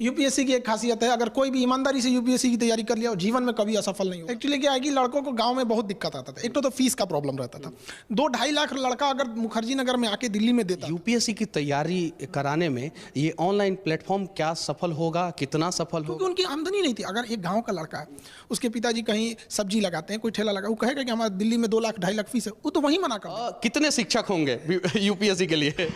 UPSC की एक खासियत है, अगर कोई भी ईमानदारी से यूपीएससी की तैयारी कर लिया, जीवन में कभी असफल नहीं हो। एक्चुअली क्या है कि लड़कों को गांव में बहुत दिक्कत आता था। एक तो फीस का प्रॉब्लम रहता था। 2-2.5 लाख लड़का अगर मुखर्जी नगर में आके दिल्ली में देता। यूपीएससी की तैयारी कराने में ये ऑनलाइन प्लेटफॉर्म क्या सफल होगा, कितना सफल होगा? क्योंकि उनकी आमदनी नहीं थी। अगर एक गाँव का लड़का है, उसके पिताजी कहीं सब्जी लगाते हैं, कोई ठेला लगा, वो कहेगा कि हमारे दिल्ली में 2 लाख 2.5 लाख फीस है, वो तो वहीं मना कर। कितने शिक्षक होंगे यूपीएससी के लिए?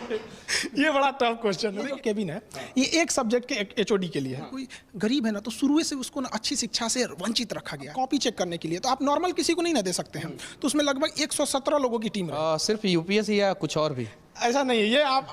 ये बड़ा टफ क्वेश्चन है। केबिन है, ये एक सब्जेक्ट के एचओडी के लिए है। कोई गरीब है ना, तो शुरू से उसको ना अच्छी शिक्षा से वंचित रखा गया। कॉपी चेक करने के लिए तो आप नॉर्मल किसी को नहीं ना दे सकते हैं। तो उसमें लगभग 117 लोगों की टीम है। सिर्फ यूपीएससी या कुछ और भी? ऐसा नहीं है, ये आप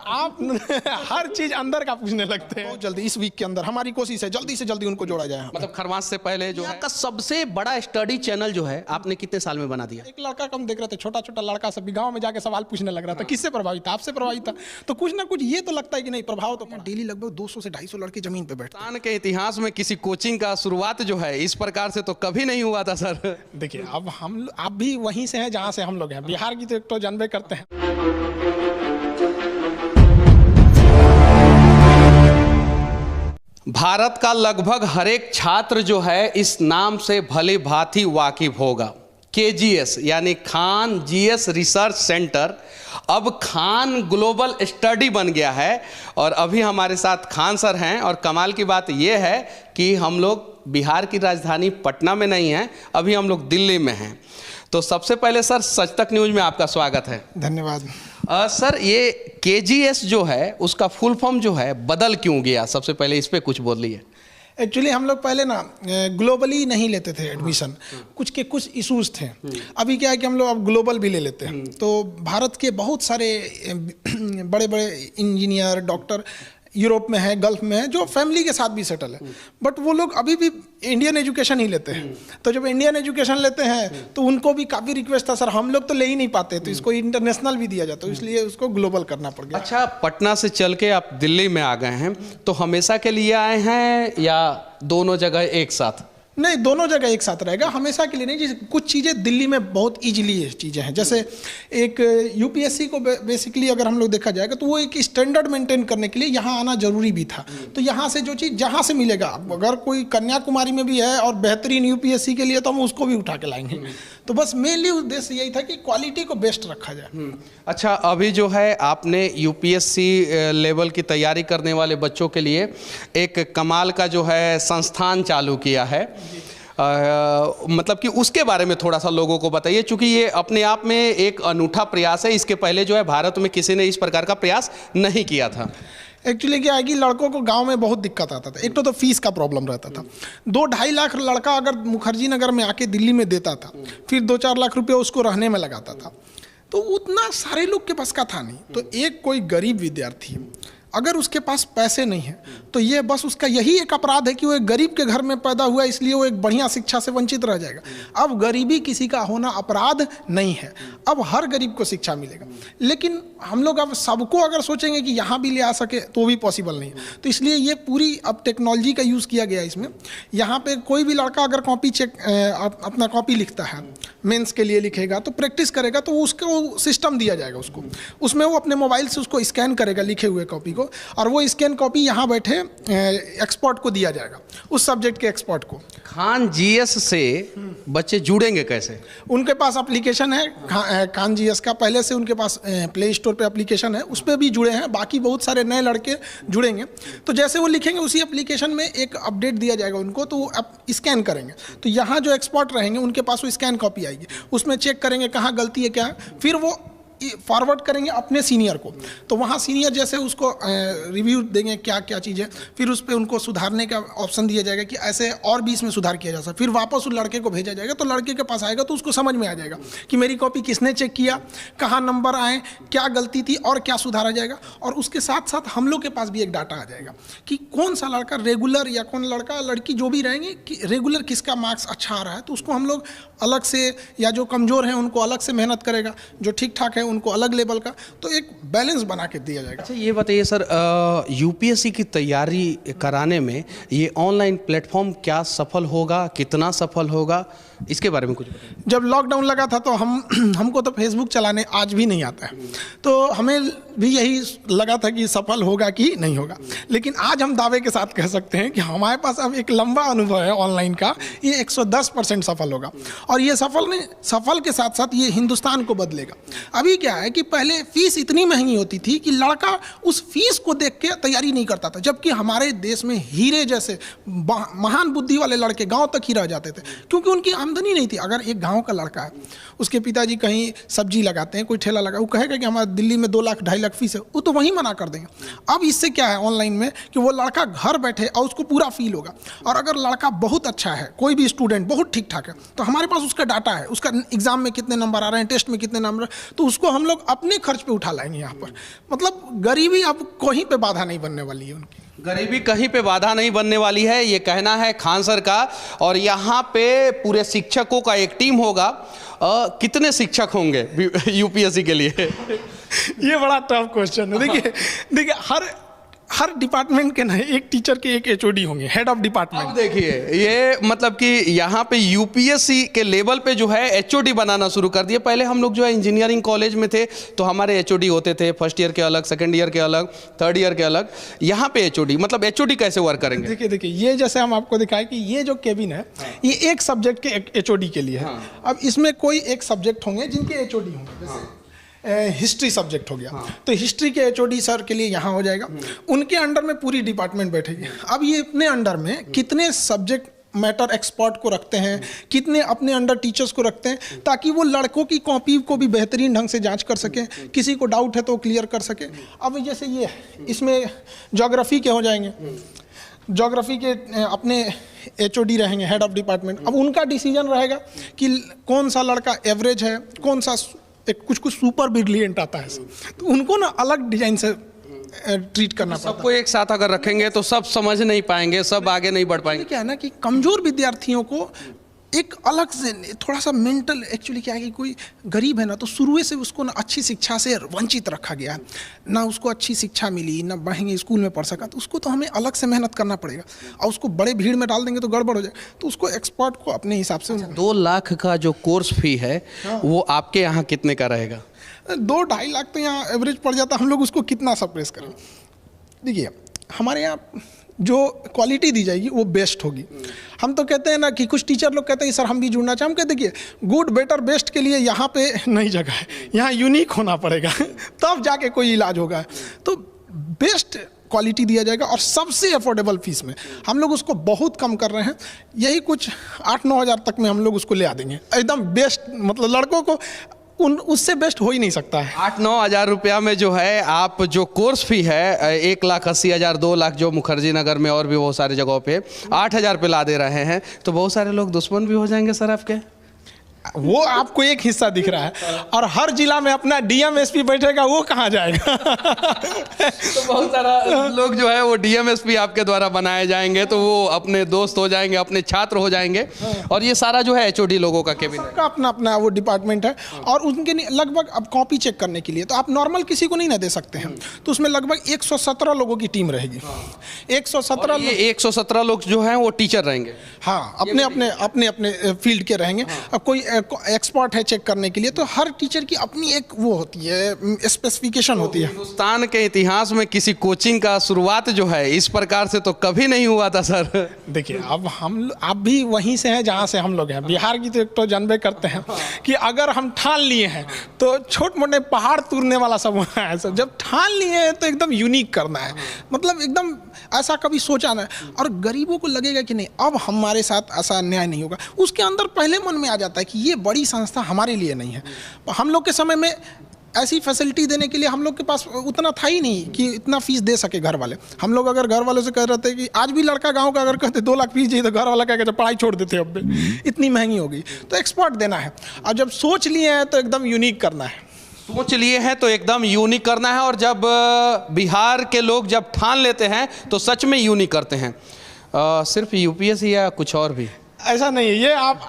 हर चीज अंदर का पूछने लगते हैं। बहुत जल्दी, इस वीक के अंदर हमारी कोशिश है जल्दी से जल्दी उनको जोड़ा जाए। मतलब खरमास से पहले जो है का सबसे बड़ा स्टडी चैनल जो है आपने कितने साल में बना दिया? एक लड़का कम देख रहे थे, छोटा छोटा लड़का सब गांव में जाके सवाल पूछने लग रहा था। किससे प्रभावित था? आपसे प्रभावित था। तो कुछ ना कुछ ये तो लगता है कि नहीं, प्रभाव तो डेली लगभग 200 से 250 लड़के जमीन पे बैठते। हिंदुस्तान के इतिहास में किसी कोचिंग का शुरुआत जो है इस प्रकार से तो कभी नहीं हुआ था सर। देखिए, अब आप भी वहीं से हैं जहाँ से हम लोग हैं। बिहार की तो एक तो जानबे करते हैं। भारत का लगभग हर एक छात्र जो है इस नाम से भली भांति वाकिफ होगा। केजीएस यानी खान जीएस रिसर्च सेंटर अब खान ग्लोबल स्टडी बन गया है। और अभी हमारे साथ खान सर हैं। और कमाल की बात यह है कि हम लोग बिहार की राजधानी पटना में नहीं हैं, अभी हम लोग दिल्ली में हैं। तो सबसे पहले सर, सच तक न्यूज में आपका स्वागत है। धन्यवाद। सर, ये केजीएस जो है उसका फुल फॉर्म जो है बदल क्यों गया? सबसे पहले इस पे कुछ बोलिए। एक्चुअली हम लोग पहले ना ग्लोबली नहीं लेते थे एडमिशन। कुछ इश्यूज थे। अभी क्या है कि हम लोग अब ग्लोबल भी ले लेते हैं। तो भारत के बहुत सारे बड़े बड़े इंजीनियर, डॉक्टर यूरोप में है, गल्फ में है, जो फैमिली के साथ भी सेटल है, बट वो लोग अभी भी इंडियन एजुकेशन ही लेते हैं। तो जब इंडियन एजुकेशन लेते हैं तो उनको भी काफ़ी रिक्वेस्ट था, सर हम लोग तो ले ही नहीं पाते, तो इसको इंटरनेशनल भी दिया जाता है, इसलिए उसको ग्लोबल करना पड़ गया। अच्छा, पटना से चल के आप दिल्ली में आ गए हैं, तो हमेशा के लिए आए हैं या दोनों जगह एक साथ? नहीं, दोनों जगह एक साथ रहेगा, हमेशा के लिए नहीं। जैसे कुछ चीज़ें दिल्ली में बहुत इजीली चीज़ें हैं। जैसे एक यूपीएससी को बेसिकली अगर हम लोग देखा जाएगा तो वो एक स्टैंडर्ड मेंटेन करने के लिए यहाँ आना जरूरी भी था। तो यहाँ से जो चीज़ जहाँ से मिलेगा, अगर कोई कन्याकुमारी में भी है और बेहतरीन यूपीएससी के लिए, तो हम उसको भी उठा के लाएंगे। तो बस मेनली उद्देश्य यही था कि क्वालिटी को बेस्ट रखा जाए। अच्छा, अभी जो है आपने यूपीएससी लेवल की तैयारी करने वाले बच्चों के लिए एक कमाल का जो है संस्थान चालू किया है। मतलब कि उसके बारे में थोड़ा सा लोगों को बताइए, क्योंकि ये अपने आप में एक अनूठा प्रयास है। इसके पहले जो है भारत में किसी ने इस प्रकार का प्रयास नहीं किया था। एक्चुअली क्या है कि लड़कों को गांव में बहुत दिक्कत आता था। एक तो फीस का प्रॉब्लम रहता था। 2-2.5 लाख लड़का अगर मुखर्जी नगर में आके दिल्ली में देता था, फिर 2-4 लाख रुपये उसको रहने में लगाता था, तो उतना सारे लोग के पास का था नहीं। तो एक कोई गरीब विद्यार्थी अगर उसके पास पैसे नहीं है, तो ये बस उसका यही एक अपराध है कि वो एक गरीब के घर में पैदा हुआ, इसलिए वो एक बढ़िया शिक्षा से वंचित रह जाएगा। अब गरीबी किसी का होना अपराध नहीं है, अब हर गरीब को शिक्षा मिलेगा। लेकिन हम लोग अब सबको अगर सोचेंगे कि यहाँ भी ले आ सके तो भी पॉसिबल नहीं है। तो इसलिए ये पूरी अब टेक्नोलॉजी का यूज़ किया गया इसमें। यहाँ पे कोई भी लड़का अगर कॉपी चेक अपना कॉपी लिखता है, मेंस के लिए लिखेगा, तो प्रैक्टिस करेगा, तो उसको सिस्टम दिया जाएगा उसको। उसमें वो अपने मोबाइल से उसको स्कैन करेगा लिखे हुए कॉपी को, और वो स्कैन कॉपी यहाँ बैठे एक्सपर्ट को दिया जाएगा, उस सब्जेक्ट के एक्सपर्ट को। खान जीएस से बच्चे जुड़ेंगे कैसे? उनके पास एप्लीकेशन है खान जीएस का, पहले से उनके पास प्ले स्टोर पे एप्लीकेशन है, उस पर भी जुड़े हैं। बाकी बहुत सारे नए लड़के जुड़ेंगे, तो जैसे वो लिखेंगे उसी एप्लीकेशन में एक अपडेट दिया जाएगा उनको, तो वो स्कैन करेंगे। तो यहाँ जो एक्सपर्ट रहेंगे उनके पास वो स्कैन कॉपी आएगी, उसमें चेक करेंगे कहाँ गलती है क्या है, फिर वो फॉरवर्ड करेंगे अपने सीनियर को। तो वहाँ सीनियर जैसे उसको रिव्यू देंगे क्या क्या चीज़ें, फिर उस पर उनको सुधारने का ऑप्शन दिया जाएगा कि ऐसे और भी इसमें सुधार किया जा सकता। फिर वापस उस लड़के को भेजा जाएगा, तो लड़के के पास आएगा तो उसको समझ में आ जाएगा कि मेरी कॉपी किसने चेक किया, कहाँ नंबर आए, क्या गलती थी और क्या सुधारा जाएगा। और उसके साथ साथ हम लोग के पास भी एक डाटा आ जाएगा कि कौन सा लड़का रेगुलर या कौन लड़का लड़की जो भी रहेंगे कि रेगुलर किसका मार्क्स अच्छा आ रहा है, तो उसको हम लोग अलग से, या जो कमज़ोर हैं उनको अलग से मेहनत करेगा, जो ठीक ठाक है उनको अलग लेवल का, तो एक बैलेंस बना के दिया जाएगा। अच्छा ये बताइए सर, यूपीएससी की तैयारी कराने में ये ऑनलाइन प्लेटफॉर्म क्या सफल होगा, कितना सफल होगा, इसके बारे में कुछ बताइए। जब लॉकडाउन लगा था तो हमको तो फेसबुक चलाने आज भी नहीं आता है, तो हमें भी यही लगा था कि सफल होगा कि नहीं होगा, लेकिन आज हम दावे के साथ कह सकते हैं कि हमारे पास अब एक लंबा अनुभव है ऑनलाइन का, ये 110% सफल होगा। और ये सफल के साथ साथ ये हिंदुस्तान को बदलेगा। अभी क्या है कि पहले फीस इतनी महंगी होती थी कि लड़का उस फीस को देख के तैयारी नहीं करता था, जबकि हमारे देश में हीरे जैसे महान बुद्धि वाले लड़के गाँव तक ही रह जाते थे, क्योंकि उनकी आमदनी नहीं थी। अगर एक गांव का लड़का है, उसके पिताजी कहीं सब्जी लगाते हैं, कोई ठेला लगा, वो कहेगा कि हमारे दिल्ली में 2 लाख 2.5 लाख फीस है, वो तो वहीं मना कर देंगे। अब इससे क्या है ऑनलाइन में कि वो लड़का घर बैठे और उसको पूरा फील होगा। और अगर लड़का बहुत अच्छा है, कोई भी स्टूडेंट बहुत ठीक ठाक है, तो हमारे पास उसका डाटा है, उसका एग्जाम में कितने नंबर आ रहे हैं, टेस्ट में कितने नंबर, तो उसको हम लोग अपने खर्च पे उठा लाएंगे यहाँ पर। मतलब गरीबी अब कहीं पे बाधा नहीं बनने वाली है उनकी। गरीबी कहीं पे बाधा नहीं बनने वाली है, ये कहना है खान सर का। और यहाँ पे पूरे शिक्षकों का एक टीम होगा। कितने शिक्षक होंगे यूपीएससी के लिए? ये बड़ा टफ क्वेश्चन है। देखिए हर डिपार्टमेंट के ना एक टीचर के एक एचओडी होंगे, हेड ऑफ डिपार्टमेंट। अब देखिए ये मतलब कि यहाँ पे यूपीएससी के लेवल पे जो है एचओडी बनाना शुरू कर दिए। पहले हम लोग जो है इंजीनियरिंग कॉलेज में थे तो हमारे एचओडी होते थे, फर्स्ट ईयर के अलग, सेकंड ईयर के अलग, थर्ड ईयर के अलग। यहाँ पे एचओडी मतलब एचओडी कैसे वर्क करेंगे? देखिए ये जैसे हम आपको दिखाए कि ये जो केबिन है, ये एक सब्जेक्ट के एचओडी के लिए है। अब इसमें कोई एक सब्जेक्ट होंगे जिनके एचओडी होंगे, जैसे हिस्ट्री सब्जेक्ट हो गया, तो हिस्ट्री के एचओडी सर के लिए यहाँ हो जाएगा, उनके अंडर में पूरी डिपार्टमेंट बैठेगी। अब ये अपने अंडर में कितने सब्जेक्ट मैटर एक्सपर्ट को रखते हैं, कितने अपने अंडर टीचर्स को रखते हैं, ताकि वो लड़कों की कॉपी को भी बेहतरीन ढंग से जांच कर सकें, किसी को डाउट है तो क्लियर कर सकें। अब जैसे ये इसमें ज्योग्राफी के हो जाएंगे, ज्योग्राफी के अपने एचओडी रहेंगे, हेड ऑफ डिपार्टमेंट। अब उनका डिसीजन रहेगा कि कौन सा लड़का एवरेज है, कौन सा कुछ सुपर ब्रिलियंट आता है, तो उनको ना अलग डिजाइन से ट्रीट करना पड़ता है। सबको एक साथ अगर रखेंगे तो सब समझ नहीं पाएंगे, सब आगे नहीं बढ़ पाएंगे। क्या है ना कि कमजोर विद्यार्थियों को एक अलग से थोड़ा सा मेंटल, एक्चुअली क्या है कि कोई गरीब है ना, तो शुरू से उसको ना अच्छी शिक्षा से वंचित रखा गया, ना उसको अच्छी शिक्षा मिली, ना महंगे स्कूल में पढ़ सका, तो उसको तो हमें अलग से मेहनत करना पड़ेगा। और उसको बड़े भीड़ में डाल देंगे तो गड़बड़ हो जाए, तो उसको एक्सपर्ट को अपने हिसाब से 2 लाख का जो कोर्स फी है वो आपके यहाँ कितने का रहेगा? 2-2.5 लाख तो यहाँ एवरेज पड़ जाता, हम लोग उसको कितना सप्रेस करें। देखिए हमारे यहाँ जो क्वालिटी दी जाएगी वो बेस्ट होगी। हम तो कहते हैं ना कि कुछ टीचर लोग कहते हैं सर हम भी जुड़ना चाहें, हम कहते देखिए गुड बेटर बेस्ट के लिए यहाँ पे नहीं जगह है, यहाँ यूनिक होना पड़ेगा तब जाके कोई इलाज होगा। तो बेस्ट क्वालिटी दिया जाएगा और सबसे अफोर्डेबल फीस में। हम लोग उसको बहुत कम कर रहे हैं, यही कुछ 8-9 हज़ार तक में हम लोग उसको ले आ देंगे, एकदम बेस्ट। मतलब लड़कों को उससे बेस्ट हो ही नहीं सकता है। 8-9 हज़ार रुपया में जो है आप जो कोर्स फी है 1,80,000 2 लाख जो मुखर्जी नगर में और भी बहुत सारी जगहों पे 8,000 पे ला दे रहे हैं, तो बहुत सारे लोग दुश्मन भी हो जाएंगे सर आपके। वो आपको एक हिस्सा दिख रहा है, और हर जिला में अपना डीएम एसपी बैठेगा, वो कहाँ जाएगा तो बहुत सारा लोग जो है वो डीएम एसपी आपके द्वारा बनाए जाएंगे, तो वो अपने दोस्त हो जाएंगे, अपने छात्र हो जाएंगे। और ये सारा जो है एचओडी लोगों का केबिन सबका अपना अपना वो डिपार्टमेंट है। और उनके लगभग अब कॉपी चेक करने के लिए तो आप नॉर्मल किसी को नहीं ना दे सकते हैं, तो उसमें लगभग 117 लोगों की टीम रहेगी। 117 लोग जो हैं वो टीचर रहेंगे। हाँ, अपने अपने फील्ड के रहेंगे। अब कोई एक्सपर्ट है चेक करने के लिए, तो हर टीचर की अपनी एक वो होती है, स्पेसिफिकेशन होती है। हिंदुस्तान के इतिहास में किसी कोचिंग का शुरुआत जो है इस प्रकार से तो कभी नहीं हुआ था सर। देखिए अब आप भी वहीं से हैं जहाँ से हम लोग हैं, बिहार की तो जानबे करते हैं कि अगर हम ठान लिए हैं तो छोटे मोटे पहाड़ तोड़ने वाला सब है सर। जब ठान लिए हैं तो एकदम यूनिक करना है, मतलब एकदम ऐसा कभी सोचा ना। और गरीबों को लगेगा कि नहीं अब हमारे साथ ऐसा अन्याय नहीं होगा, उसके अंदर पहले मन में आ जाता है कि ये बड़ी संस्था हमारे लिए नहीं है। हम लोग के समय में ऐसी फैसिलिटी देने के लिए हम लोग के पास उतना था ही नहीं कि इतना फीस दे सके घर वाले। हम लोग अगर घर वालों से कह रहे थे कि आज भी लड़का गांव का अगर कहते 2 लाख फीस चाहिए तो घर वाला कह के पढ़ाई छोड़ देते, अब इतनी महंगी हो गई। तो एक्सपर्ट देना है, और जब सोच लिए हैं तो एकदम यूनिक करना है। सोच लिए हैं तो एकदम यूनिक करना है, और जब बिहार के लोग जब ठान लेते हैं तो सच में यूनिक करते हैं। सिर्फ यूपीएससी या कुछ और भी? ऐसा नहीं है, ये आप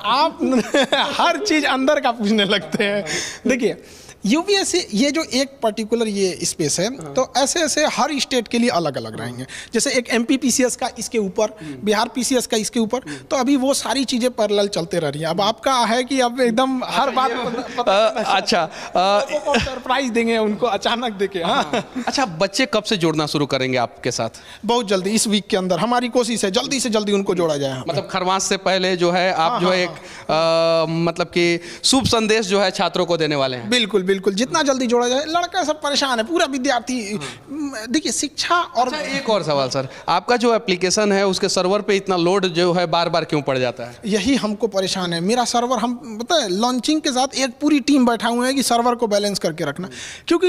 हर चीज़ अंदर का पूछने लगते हैं। देखिए यूपीएससी ये जो एक पर्टिकुलर ये स्पेस है, तो ऐसे ऐसे हर स्टेट के लिए अलग अलग रहेंगे। जैसे एक एमपी पीसीएस का इसके ऊपर, बिहार पीसीएस का इसके ऊपर, तो अभी वो सारी चीज़ें पैरेलल चलते रह रही हैं। अब आपका है कि अब एकदम हर बात अच्छा सरप्राइज देंगे उनको अचानक देके। हाँ अच्छा, बच्चे कब से जुड़ना शुरू करेंगे आपके साथ? बहुत जल्दी, इस वीक के अंदर हमारी कोशिश है जल्दी से जल्दी उनको जोड़ा जाए। मतलब खरमास से पहले जो है आप जो है एक मतलब कि शुभ संदेश जो है छात्रों को देने वाले हैं। बिल्कुल बिल्कुल, जितना जल्दी जोड़ा जाए। लड़का सब परेशान है, पूरा विद्यार्थी। देखिए शिक्षा और अच्छा, एक और सवाल सर, आपका जो एप्लीकेशन है उसके सर्वर पे इतना लोड जो है बार बार क्यों पड़ जाता है? यही हमको परेशान है। मेरा सर्वर, हम पता है लॉन्चिंग के साथ एक पूरी टीम बैठा हुए है कि सर्वर को बैलेंस करके रखना। क्योंकि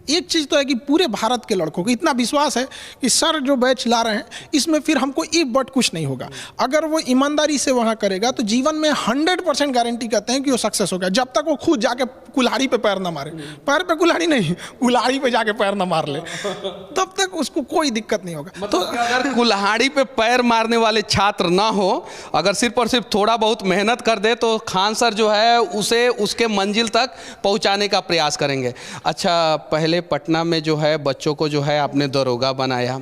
एक चीज़ तो है कि पूरे भारत के लड़कों को इतना विश्वास है कि सर जो बैच ला रहे हैं इसमें फिर हमको एक बट कुछ नहीं होगा। अगर वो ईमानदारी से वहाँ करेगा तो जीवन में 100% गारंटी कहते हैं कि वो सक्सेस होगा, जब तक वो खुद जाके कुल्हाड़ी पे पैर ना मारे। पैर पे कुल्हाड़ी नहीं, कुल्हाड़ी पे जाके पैर ना मार ले, तब तक उसको कोई दिक्कत नहीं होगा। तो अगर कुल्हाड़ी पे पैर मारने वाले छात्र ना हो, अगर सिर्फ और सिर्फ थोड़ा बहुत मेहनत कर दे तो खान सर जो है उसे उसके मंजिल तक पहुंचाने का प्रयास करेंगे। अच्छा, पहले पटना में जो है बच्चों को जो है आपने दरोगा बनाया,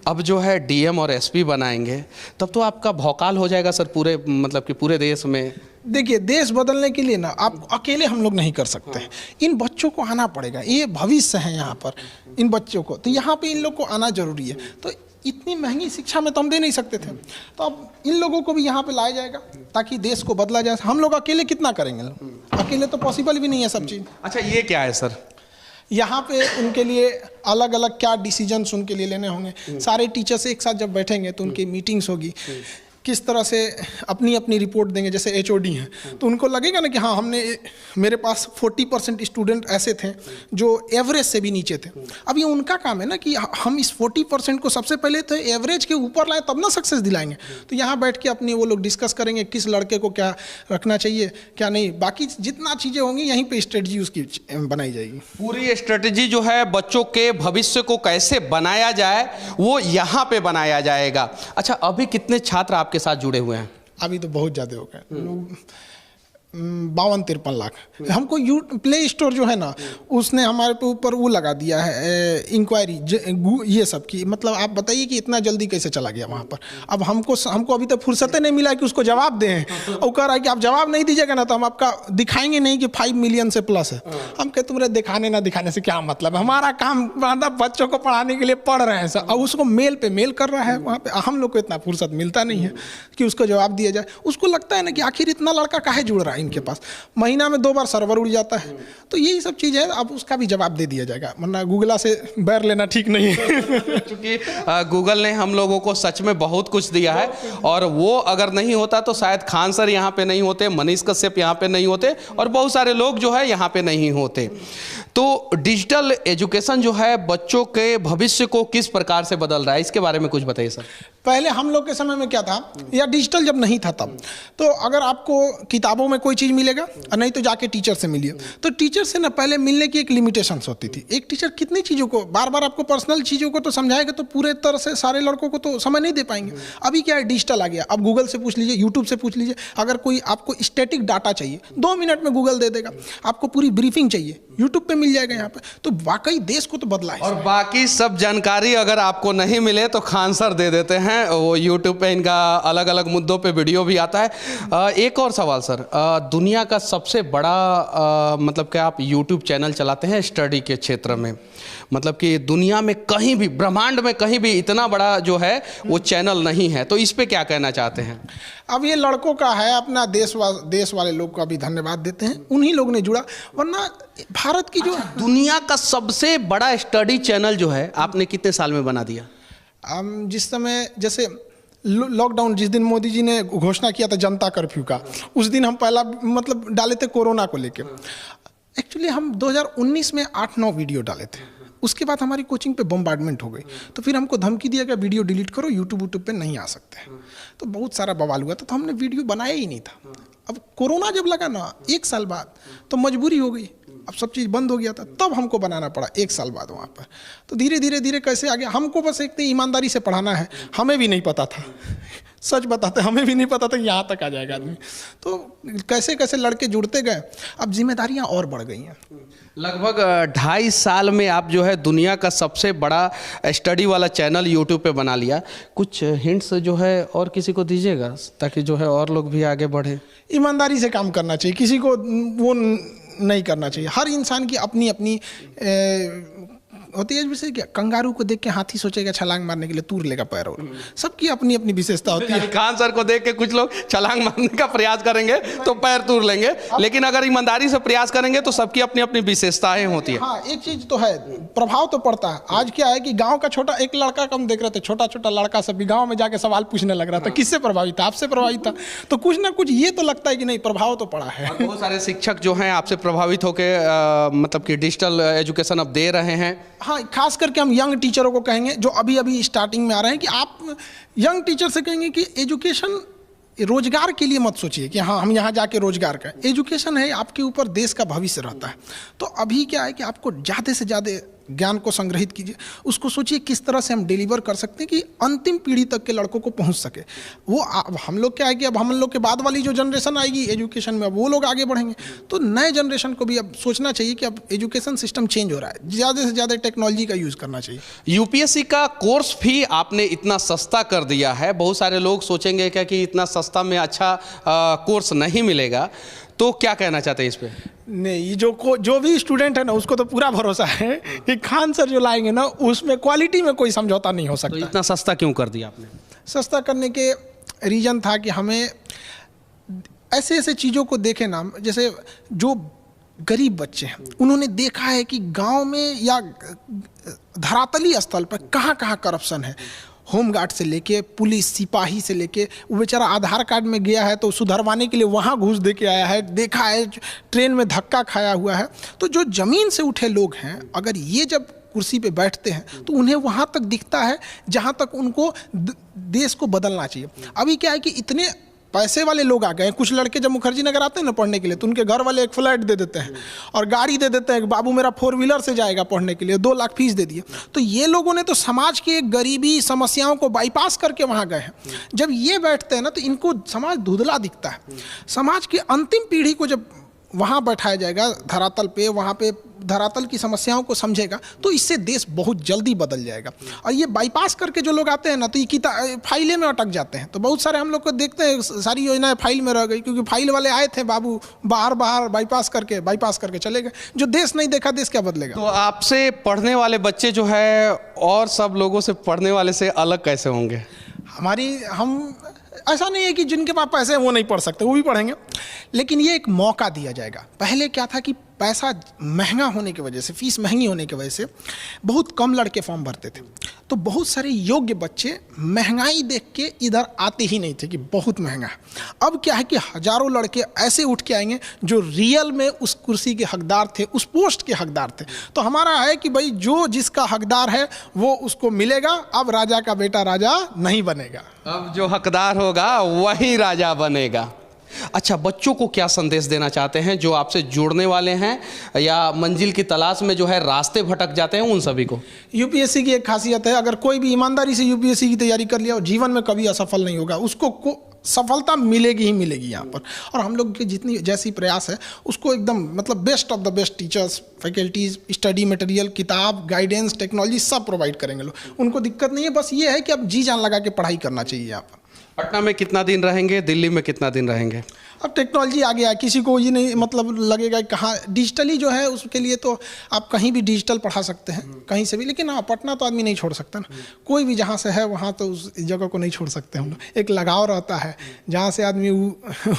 अब जो है डीएम और एसपी बनाएंगे, तब तो आपका भौकाल हो जाएगा सर पूरे, मतलब कि पूरे देश में। देखिए, देश बदलने के लिए ना आप अकेले हम लोग नहीं कर सकते हैं। इन बच्चों को आना पड़ेगा, ये भविष्य है यहाँ पर इन बच्चों को, तो यहाँ पे इन लोग को आना जरूरी है। तो इतनी महंगी शिक्षा में तो हम दे नहीं सकते थे, तो अब इन लोगों को भी यहाँ पे लाया जाएगा ताकि देश को बदला जाए। हम लोग अकेले कितना करेंगे, अकेले तो पॉसिबल भी नहीं है सब चीज़। अच्छा, ये क्या है सर? यहाँ पे उनके लिए अलग अलग क्या डिसीजंस उनके लिए लेने होंगे। सारे टीचर्स एक साथ जब बैठेंगे तो उनकी मीटिंग्स होगी, किस तरह से अपनी अपनी रिपोर्ट देंगे। जैसे एचओडी हैं तो उनको लगेगा ना कि हाँ, हमने, मेरे पास 40% स्टूडेंट ऐसे थे जो एवरेज से भी नीचे थे। अब ये उनका काम है ना कि हम इस 40% को सबसे पहले तो एवरेज के ऊपर लाएं, तब ना सक्सेस दिलाएंगे। तो यहाँ बैठ के अपनी वो लोग डिस्कस करेंगे किस लड़के को क्या रखना चाहिए क्या नहीं। बाकी जितना चीज़ें होंगी यहीं पर स्ट्रेटजी उसकी बनाई जाएगी। पूरी स्ट्रेटजी जो है बच्चों के भविष्य को कैसे बनाया जाए वो यहाँ पे बनाया जाएगा। अच्छा, अभी कितने छात्र आपके साथ जुड़े हुए हैं? अभी तो बहुत ज़्यादा हो गए, 52-53 लाख। हमको प्ले स्टोर जो है ना उसने हमारे पे ऊपर वो लगा दिया है इंक्वायरी ये सब की। मतलब आप बताइए कि इतना जल्दी कैसे चला गया वहाँ पर। अब हमको अभी तक फुर्सत नहीं मिला कि उसको जवाब दें। और कह रहा है कि आप जवाब नहीं दीजिएगा ना तो हम आपका दिखाएंगे नहीं कि 5 मिलियन से प्लस है। हम कहते तुम्हारे दिखाने ना दिखाने से क्या मतलब है, हमारा काम बच्चों को पढ़ाने के लिए पढ़ रहे हैं सर। और उसको मेल पे मेल कर रहा है वहाँ पे, हम लोग को इतना फुर्सत मिलता नहीं है कि उसको जवाब दिया जाए। उसको लगता है ना कि आखिर इतना लड़का काहे जुड़ रहा है इनके पास, महीना में 2 बार सर्वर उड़ जाता है। तो यही सब चीज़ है, अब उसका भी जवाब दे दिया जाएगा, वरना गूगला से बैर लेना ठीक नहीं है। क्योंकि गूगल ने हम लोगों को सच में बहुत कुछ दिया है, और वो अगर नहीं होता तो शायद खान सर यहाँ पे नहीं होते, मनीष कश्यप यहाँ पे नहीं होते, और बहुत सारे लोग जो है यहाँ पे नहीं होते। तो डिजिटल एजुकेशन जो है बच्चों के भविष्य को किस प्रकार से बदल रहा है, इसके बारे में कुछ बताइए सर। पहले हम लोग के समय में क्या था, या डिजिटल जब नहीं था तब, तो अगर आपको किताबों में कोई चीज़ मिलेगा और नहीं तो जाके टीचर से मिलिए। तो टीचर से ना पहले मिलने की एक लिमिटेशंस होती थी। एक टीचर कितनी चीज़ों को बार बार आपको पर्सनल चीज़ों को तो समझाएगा तो पूरे तरह से सारे लड़कों को तो समय नहीं दे पाएंगे। अभी क्या है, डिजिटल आ गया। अब गूगल से पूछ लीजिए, यूट्यूब से पूछ लीजिए। अगर कोई आपको स्टैटिक डाटा चाहिए 2 मिनट में गूगल दे देगा। आपको पूरी ब्रीफिंग चाहिए यूट्यूब पे मिल जाएगा यहाँ पे। तो वाकई देश को तो बदला है। और बाकी सब जानकारी अगर आपको नहीं मिले तो खान सर दे देते हैं, वो यूट्यूब पे इनका अलग अलग मुद्दों पे वीडियो भी आता है। एक और सवाल सर, दुनिया का सबसे बड़ा मतलब कि आप यूट्यूब चैनल चलाते हैं स्टडी के क्षेत्र में, मतलब कि दुनिया में कहीं भी, ब्रह्मांड में कहीं भी इतना बड़ा जो है वो चैनल नहीं है, तो इस पे क्या कहना चाहते हैं? अब ये लड़कों का है, अपना देश वाले लोग का भी धन्यवाद देते हैं, उन्हीं लोग ने जुड़ा, वरना भारत की जो दुनिया का सबसे बड़ा स्टडी चैनल जो है आपने कितने साल में बना दिया? जिस समय, जैसे लॉकडाउन जिस दिन मोदी जी ने घोषणा किया था जनता कर्फ्यू का, उस दिन हम पहला मतलब डाले थे कोरोना को लेके। एक्चुअली हम 2019 में 8-9 वीडियो डाले थे। उसके बाद हमारी कोचिंग पे बम्बार्डमेंट हो गई, तो फिर हमको धमकी दिया गया वीडियो डिलीट करो, यूट्यूब पे नहीं आ सकते हैं। तो बहुत सारा बवाल हुआ था, तो हमने वीडियो बनाया ही नहीं था। अब कोरोना जब लगा ना 1 साल बाद, तो मजबूरी हो गई, अब सब चीज़ बंद हो गया था, तब हमको बनाना पड़ा 1 साल बाद वहाँ पर। तो धीरे धीरे कैसे आ गया, हमको बस एक ईमानदारी से पढ़ाना है, हमें भी नहीं पता था सच बताते, हमें भी नहीं पता था कि यहाँ तक आ जाएगा आदमी। तो कैसे कैसे लड़के जुड़ते गए, अब जिम्मेदारियाँ और बढ़ गई हैं। लगभग 2.5 साल में आप जो है दुनिया का सबसे बड़ा स्टडी वाला चैनल यूट्यूब पे बना लिया। कुछ हिंट्स जो है और किसी को दीजिएगा ताकि जो है और लोग भी आगे बढ़े? ईमानदारी से काम करना चाहिए, किसी को वो नहीं करना चाहिए। हर इंसान की अपनी अपनी होती है। जैसे क्या कंगारू को देख के हाथी सोचेगा छलांग मारने के लिए, तूर लेगा पैर, और सबकी अपनी अपनी विशेषता होती है। खान सर को देख के कुछ लोग छलांग मारने का प्रयास करेंगे तो पैर तूर लेंगे, लेकिन अगर ईमानदारी से प्रयास करेंगे तो सबकी अपनी अपनी विशेषताएं होती है। हाँ, एक चीज तो है, प्रभाव तो पड़ता है। आज क्या है कि गांव का छोटा एक लड़का का हम देख रहे थे, छोटा छोटा लड़का सब भी गांव में जाके सवाल पूछने लग रहा था, किससे प्रभावित था? आपसे प्रभावित था। तो कुछ ना कुछ ये तो लगता है कि नहीं, प्रभाव तो पड़ा है। बहुत सारे शिक्षक जो हैं आपसे प्रभावित होकर मतलब कि डिजिटल एजुकेशन अब दे रहे हैं। हाँ, खास करके हम यंग टीचरों को कहेंगे जो अभी अभी स्टार्टिंग में आ रहे हैं, कि आप यंग टीचर से कहेंगे कि एजुकेशन रोजगार के लिए मत सोचिए कि हाँ हम यहाँ जाके रोजगार करें। एजुकेशन है आपके ऊपर देश का भविष्य रहता है। तो अभी क्या है कि आपको ज़्यादा से ज़्यादा ज्ञान को संग्रहित कीजिए, उसको सोचिए किस तरह से हम डिलीवर कर सकते हैं कि अंतिम पीढ़ी तक के लड़कों को पहुंच सके। वो हम लोग क्या है कि अब हम लोग के बाद वाली जो जनरेशन आएगी एजुकेशन में, अब वो लोग आगे बढ़ेंगे। तो नए जनरेशन को भी अब सोचना चाहिए कि अब एजुकेशन सिस्टम चेंज हो रहा है, ज़्यादा से ज़्यादा टेक्नोलॉजी का यूज़ करना चाहिए। यूपीएससी का कोर्स भी आपने इतना सस्ता कर दिया है। बहुत सारे लोग सोचेंगे क्या कि इतना सस्ता में अच्छा कोर्स नहीं मिलेगा, तो क्या कहना चाहते हैं इस पे? नहीं, जो भी स्टूडेंट है ना उसको तो पूरा भरोसा है कि खान सर जो लाएंगे ना उसमें क्वालिटी में कोई समझौता नहीं हो सकता। तो इतना सस्ता क्यों कर दिया आपने? सस्ता करने के रीज़न था कि हमें ऐसे ऐसे चीज़ों को देखे ना, जैसे जो गरीब बच्चे हैं उन्होंने देखा है कि गांव में या धरातली स्थल पर कहाँ कहाँ करप्शन है। होमगार्ड से लेके पुलिस सिपाही से लेके, वो बेचारा आधार कार्ड में गया है तो सुधरवाने के लिए वहाँ घूस दे के आया है, देखा है ट्रेन में धक्का खाया हुआ है। तो जो ज़मीन से उठे लोग हैं, अगर ये जब कुर्सी पे बैठते हैं तो उन्हें वहाँ तक दिखता है जहाँ तक उनको देश को बदलना चाहिए। अभी क्या है कि इतने पैसे वाले लोग आ गए हैं। कुछ लड़के जब मुखर्जी नगर आते हैं ना पढ़ने के लिए, तो उनके घर वाले एक फ्लैट दे देते हैं और गाड़ी दे देते हैं, बाबू मेरा 4 व्हीलर से जाएगा पढ़ने के लिए, 2 लाख फीस दे दिए। तो ये लोगों ने तो समाज की गरीबी समस्याओं को बाईपास करके वहाँ गए हैं। जब ये बैठते हैं ना तो इनको समाज धुंधला दिखता है। समाज की अंतिम पीढ़ी को जब वहाँ बैठाया जाएगा धरातल पे, वहाँ पे धरातल की समस्याओं को समझेगा, तो इससे देश बहुत जल्दी बदल जाएगा। और ये बाईपास करके जो लोग आते हैं ना तो ये फाइलें में अटक जाते हैं। तो बहुत सारे हम लोग को देखते हैं सारी योजनाएं फाइल में रह गई, क्योंकि फाइल वाले आए थे बाबू बाहर बाईपास करके चले गए। जो देश नहीं देखा, देश क्या बदलेगा? तो आपसे पढ़ने वाले बच्चे जो है और सब लोगों से पढ़ने वाले से अलग कैसे होंगे? हम ऐसा नहीं है कि जिनके पास पैसे हैं वो नहीं पढ़ सकते, वो भी पढ़ेंगे, लेकिन ये एक मौका दिया जाएगा। पहले क्या था कि पैसा महंगा होने की वजह से, फीस महंगी होने की वजह से बहुत कम लड़के फॉर्म भरते थे। तो बहुत सारे योग्य बच्चे महंगाई देख के इधर आते ही नहीं थे कि बहुत महंगा है। अब क्या है कि हजारों लड़के ऐसे उठ के आएंगे जो रियल में उस कुर्सी के हकदार थे, उस पोस्ट के हकदार थे। तो हमारा है कि भाई जो जिसका हकदार है वो उसको मिलेगा। अब राजा का बेटा राजा नहीं बनेगा, अब जो हकदार होगा वही राजा बनेगा। अच्छा, बच्चों को क्या संदेश देना चाहते हैं जो आपसे जुड़ने वाले हैं या मंजिल की तलाश में जो है रास्ते भटक जाते हैं उन सभी को? यूपीएससी की एक खासियत है, अगर कोई भी ईमानदारी से यूपीएससी की तैयारी कर लिया और जीवन में कभी असफल नहीं होगा, उसको सफलता मिलेगी ही मिलेगी यहाँ पर। और हम लोग के जितनी जैसी प्रयास है उसको एकदम मतलब best of the best teachers, faculties, study material, किताब, गाइडेंस, टेक्नोलॉजी सब प्रोवाइड करेंगे लोग। उनको दिक्कत नहीं है, बस ये है कि अब जी जान लगा के पढ़ाई करना चाहिए यहाँ पर। पटना में कितना दिन रहेंगे, दिल्ली में कितना दिन रहेंगे? अब टेक्नोलॉजी आ गया, किसी को ये नहीं मतलब लगेगा कहाँ डिजिटली जो है, उसके लिए तो आप कहीं भी डिजिटल पढ़ा सकते हैं कहीं से भी। लेकिन हाँ, पटना तो आदमी नहीं छोड़ सकता ना, कोई भी जहाँ से है वहाँ तो उस जगह को नहीं छोड़ सकते हम लोग। एक लगाव रहता है, जहाँ से आदमी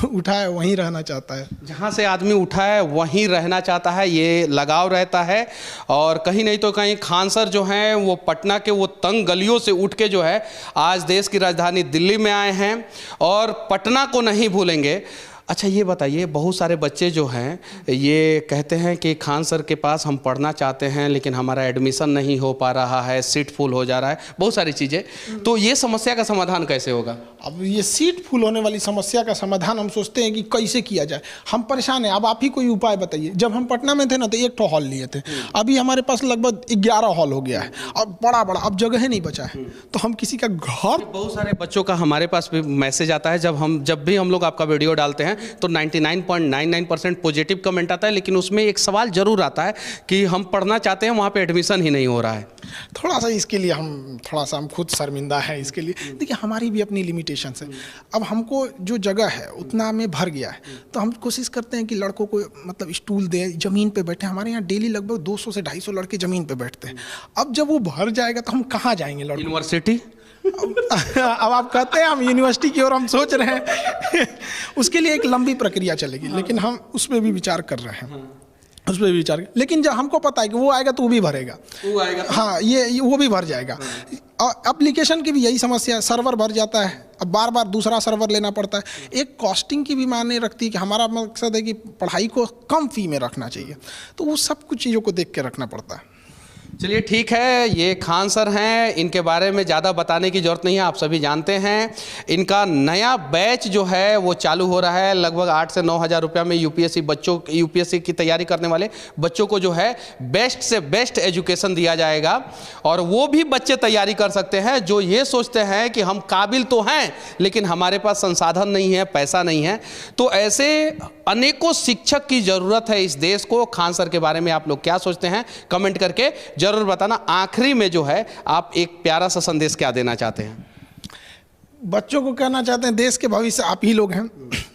उठा है वहीं रहना चाहता है। जहाँ से आदमी उठा है वहीं रहना चाहता है, ये लगाव रहता है। और कहीं नहीं तो कहीं खान सर जो हैं वो पटना के वो तंग गलियों से उठ के जो है आज देश की राजधानी दिल्ली में आए हैं और पटना को नहीं भूलेंगे। अच्छा ये बताइए, बहुत सारे बच्चे जो हैं ये कहते हैं कि खान सर के पास हम पढ़ना चाहते हैं लेकिन हमारा एडमिशन नहीं हो पा रहा है, सीट फुल हो जा रहा है, बहुत सारी चीज़ें, तो ये समस्या का समाधान कैसे होगा? अब ये सीट फुल होने वाली समस्या का समाधान हम सोचते हैं कि कैसे किया जाए। हम परेशान हैं, अब आप ही कोई उपाय बताइए। जब हम पटना में थे ना तो 1 ठो हॉल लिए थे, अभी हमारे पास लगभग 11 हॉल हो गया है, अब बड़ा बड़ा, अब जगह ही नहीं बचा है। तो हम किसी का घर, बहुत सारे बच्चों का हमारे पास भी मैसेज आता है, जब भी हम लोग आपका वीडियो डालते हैं तो 99.99% पॉजिटिव कमेंट आता है, लेकिन उसमें एक सवाल जरूर आता है कि हम पढ़ना चाहते हैं, वहाँ पे एडमिशन ही नहीं हो रहा है। थोड़ा सा इसके लिए हम खुद शर्मिंदा है इसके लिए। देखिए हमारी भी अपनी लिमिटेशंस है। अब हमको जो जगह है उतना में भर गया है, तो हम कोशिश करते हैं कि लड़कों को मतलब स्टूल दे, ज़मीन पे बैठे। हमारे यहाँ डेली लगभग 200 से 250 लड़के ज़मीन पे बैठते हैं। अब जब वो भर जाएगा तो हम कहाँ जाएंगे लड़के? यूनिवर्सिटी। अब आप कहते हैं हम यूनिवर्सिटी की ओर हम सोच रहे हैं उसके लिए एक लंबी प्रक्रिया चलेगी, लेकिन हम उस पर भी विचार कर रहे हैं, उस पर भी विचार। लेकिन जब हमको पता है कि वो आएगा तो वो भी भरेगा, वो आएगा, हाँ ये वो भी भर जाएगा। एप्लीकेशन की भी यही समस्या है, सर्वर भर जाता है, अब बार बार दूसरा सर्वर लेना पड़ता है। एक कॉस्टिंग की भी मायने रखती है कि हमारा मकसद है कि पढ़ाई को कम फी में रखना चाहिए, तो वो सब कुछ चीज़ों को देख के रखना पड़ता है। चलिए ठीक है, ये खान सर हैं, इनके बारे में ज़्यादा बताने की ज़रूरत नहीं है, आप सभी जानते हैं। इनका नया बैच जो है वो चालू हो रहा है, लगभग 8 से 9 हज़ार रुपया में यूपीएससी की तैयारी करने वाले बच्चों को जो है बेस्ट से बेस्ट एजुकेशन दिया जाएगा। और वो भी बच्चे तैयारी कर सकते हैं जो ये सोचते हैं कि हम काबिल तो हैं लेकिन हमारे पास संसाधन नहीं है, पैसा नहीं है। तो ऐसे अनेकों शिक्षक की ज़रूरत है इस देश को। खान सर के बारे में आप लोग क्या सोचते हैं, कमेंट करके जरूर बताना। आखिरी में जो है आप एक प्यारा सा संदेश क्या देना चाहते हैं? बच्चों को कहना चाहते हैं, देश के भविष्य आप ही लोग हैं,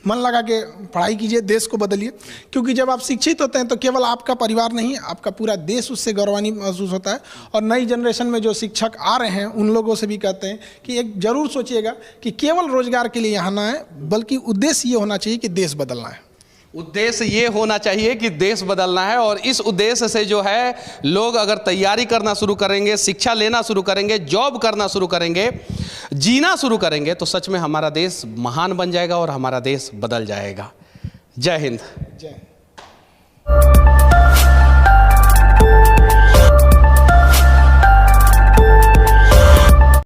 मन लगा के पढ़ाई कीजिए, देश को बदलिए। क्योंकि जब आप शिक्षित होते हैं तो केवल आपका परिवार नहीं, आपका पूरा देश उससे गौरवान्वित महसूस होता है। और नई जनरेशन में जो शिक्षक आ रहे हैं उन लोगों से भी कहते हैं कि एक जरूर सोचिएगा कि केवल रोजगार के लिए यहाँ ना है, बल्कि उद्देश्य ये होना चाहिए कि देश बदलना है। उद्देश्य ये होना चाहिए कि देश बदलना है। और इस उद्देश्य से जो है लोग अगर तैयारी करना शुरू करेंगे, शिक्षा लेना शुरू करेंगे, जॉब करना शुरू करेंगे, जीना शुरू करेंगे, तो सच में हमारा देश महान बन जाएगा और हमारा देश बदल जाएगा। जय हिंद। जय।